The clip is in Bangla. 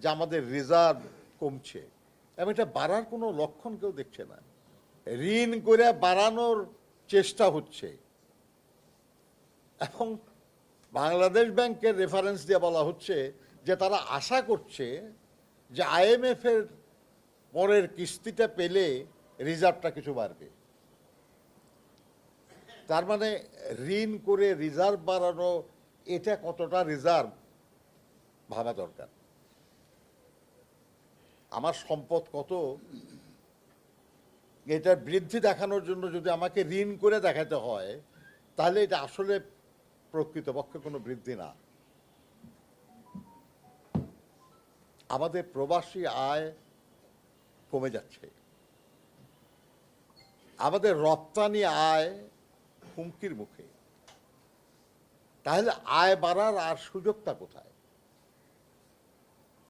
যে আমাদের রিজার্ভ কমছে এবং এটা বাড়ার কোনো লক্ষণ কেউ দেখছে না। ঋণ করে বাড়ানোর চেষ্টা হচ্ছে এবং বাংলাদেশ ব্যাংকের রেফারেন্স দিয়ে বলা হচ্ছে যে তারা আশা করছে যে IMF এর পরের কিস্তিটা পেলে রিজার্ভটা কিছু বাড়বে। তার মানে ঋণ করে রিজার্ভ বাড়ানো, এটা কতটা রিজার্ভ ভাবা দরকার। আমার সম্পদ কত, এটার বৃদ্ধি দেখানোর জন্য যদি আমাকে ঋণ করে দেখাতে হয় তাহলে এটা আসলে প্রকৃতপক্ষে কোনো বৃদ্ধি না। আমাদের প্রবাসী আয় কমে যাচ্ছে, আমাদের রপ্তানি আয় হুমকির মুখে। তাহলে আয় বাড়ার আর সুযোগটা কোথায়?